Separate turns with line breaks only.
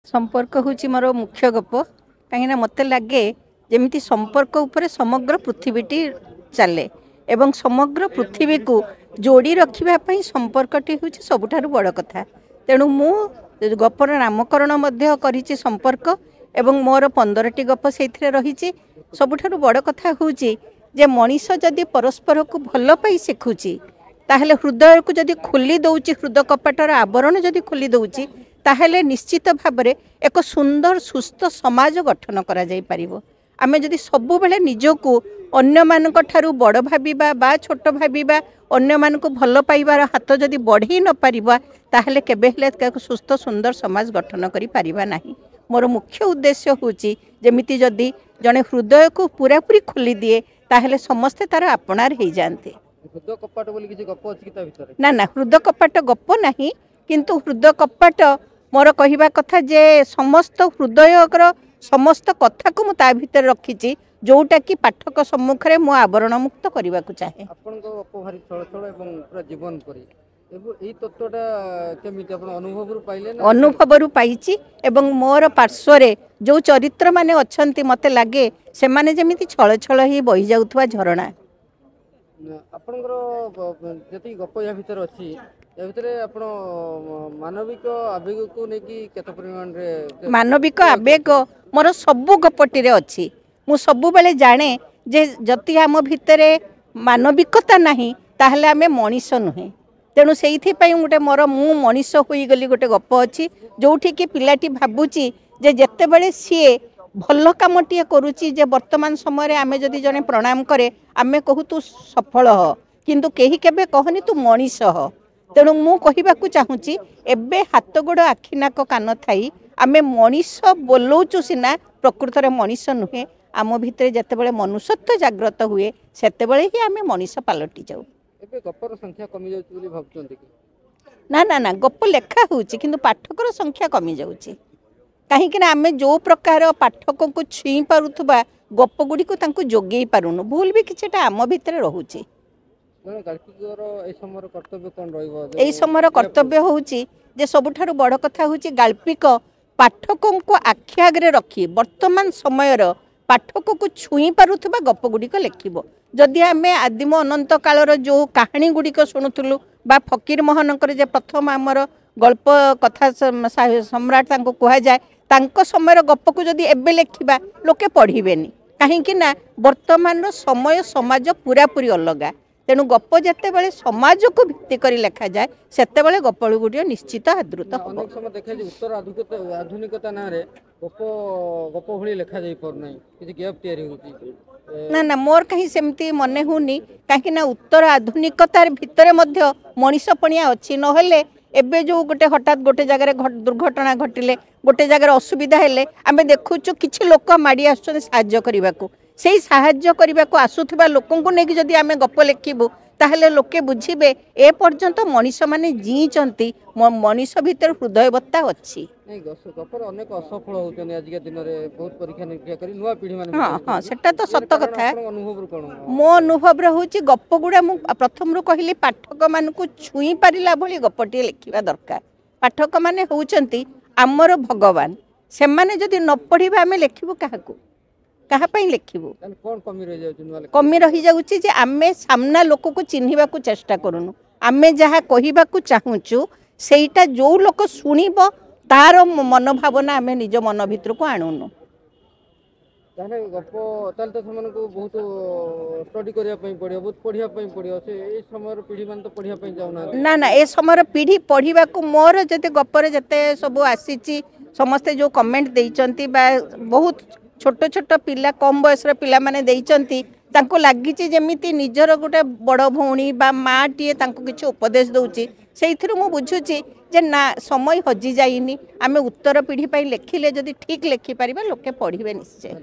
संपर्क हूँ मोर मुख्य गप कहीं मत लगे जमी संपर्क उपर समग्र पृथ्वीटी चले एवं समग्र पृथ्वी को जोड़ी रखापी संपर्कटी हूँ सबुठ बड़ कथा तेणु मु गपर नामकरण कर संपर्क एवं मोर 15टी गप से रही सबुठ बड़ कथा हूँ जे मनीष जदि परस्पर को भल पाई शिखुची ताहले हृदय को जदि खोली दौची हृदय कपाटर आवरण जदि खोली दौची ताहले निश्चित भाव में एक सुंदर सुस्थ समाज गठन करा जाई परिबो। आमे जदि सबु बेले निजको अन्य मानक ठारू बड़ भाबिबा बा छोट भाबिबा अन्य मानक भल पाइबार हाथ जदि बढ़ी न पारिबा ताहले केबे हेले एक सुस्थ सुंदर समाज गठन करि पारिबा नाही। मोर मुख्य उद्देश्य होची जेमिति जदि जने हृदय को पूरा पूरी खोली दिए ताहले समस्ते तार आपणार हो जाते।
हृदय कपाट बोली किछि गप अछि ता भितर
ना ना हृदय कपाट गप नाही किंतु हृदय कपाट मोर कहवा कथा जे समस्त हृदय समस्त कथा को ता भितर रखी जोटा कि पाठक सम्मुखें मु आवरण मुक्त करने को चाहे।
आपण को गप भारी छळ छळ एवं पूरा जीवन करी एई तत्वटा केमिति आपण अनुभव रु पाइले ना
अनुभव रु पाइछि एवं मोर पार्श्वरे जो चरित्र माने अछंती मते लागे से माने जेमिति छळ छळ ही बहि जाउथवा झरणा।
आपणकर जति गप या भितर अछि या भितर आपण मानविक आवेग को नेकी केते परिमाण रे
मानविक आवेग मोर सबु गपटी रे अछि। मु सबु बेले जाने जे जति आम भितरे मानविकता नाही ताहले आमे मनीष नुहे तेणु से गोटे मोर मु मनीष होई गली गोटे गप अछि जोठी कि पिलाटी भाबुची जे जत्ते बेले सी भल कामटे करुच्ची जे वर्तमान समय आमे जदि जने प्रणाम करे आमे कहू तू सफल ह किंतु केही केबे कहनी तू मनीष ह। तेणु मु कहिबाकू चाहूची एबे हाथ गोड़ आखि नाक कान थाई आमे मनीष बोलौचु सिना प्रकृत रे मनीष नुहे। आम भितर जेतेबेले मनुष्यत्व जाग्रत हुए सेतेबेले ही आमे मनीष पालटी जाऊ।
एबे गपर संख्या कमी जाउची बोली भाबचंती कि
ना ना ना गप लेखा होउची किंतु पाठकर संख्या कमी जाउची कहीं आमे जो प्रकार पाठक को छुई पारुथबा गप गुडी को तांको जोगेई पारुनु भूल भी किछटा आम भितर रहूची। एई समयर कर्तव्य होउची जे सबुठारु बड़ कथा होउची गाल्पिक पाठकों को आखि आगे रखी वर्तमान समयर पाठक को छुई पारुथबा गप गुडी लेखिबो। जदि आमे आदिम अनंत कालर जो कहानी गुड़िक शुणुलु बा फकीर मोहनकर जे प्रथम आमर गल्प कथा सम्राट तांको कहा जाए तांको समय गप को जदि एबे लेखिबा लोके पढ़िबेनी कहीं ना वर्तमान समय समाज पूरा पूरी अलगा। तेणु गप जेते बेले समाज को भित्ति करी लेखा जाए सेते बेले गप गुडी निश्चित आदृत हो।
अनेक समय देखा जे उत्तर आधुनिकता ना रे गप गप भली लेखा जाई पर नै किछि गैप तयारी होती
ना ना मोर कहीं सेमती मने हुनी कहीं ना उत्तर आधुनिकतार भितर मध्य मनीषपणिया अच्छी नहेले एबे जो गोटे हठात गोटे जगार दुर्घटना घटिले गोटे जगार असुविधा हेले आमे देखुचु किछि लोक माड़ी आसुछन साहाय्य करबाकू सेही साहाय्य करबाकू आसुथिबा लोकंकु नेकी जदि आमे गप लेखिबु ताहले लोके बुझिबे ए पर्यंत मनीष माने जीचंती मनीष भीतर हृदयवत्ता अच्छी।
नहीं गपर अनेक असफल होचन आज के दिन रे बहुत परीक्षा निरीक्षा करी नुवा पीढ़ी माने
हां हां सेटा तो सत्य कथा।
अनुभव कोन
मो अनुभव होची गप गुडा मु प्रथम रु कहली पाठक मान को छुई पारिला भली गपटी लेखिबा दरकार। पाठक माने होचंती आमर भगवान से माने जदि न पढ़िबा आमे लेखिबो काहाकू कहा पई लेखिबो
कोन कमी रहि जाउची नुवा
कमी रहि जाउची जे आमे सामना लोक को चिन्हिबा को चेष्टा करूनु आमे जहा कहिबा को चाहूचु सेटा जो लोक सुनिबो तार मनोभावना आमे निज मन भितर को आणुनु
ताने गप ताल तो समन को बहुत स्टडी करिया पई पड़ियो बहुत पढ़िया पई पड़ियो से ए समय पीढ़ी मान तो पढ़िया पई जाउना
ना ना ए समय पीढ़ी पढ़िबा को मोर जते गपर जते सब आसीची समस्ते जो कमेंट देइचंती बा बहुत छोट छोट पिला कम बयस पिला माने देइचंती तांको लागिची जेमिति निजर गोटे बड़ भौणी बा माँ टीए तांको किछि उपदेश दउची सेइथिरु मु बुझुची जे ना समय हजि जाइनी आमे उत्तर पीढ़ी पई लेखिले जदि ठीक लेखि परिबा लोके पढ़िबे निश्चय।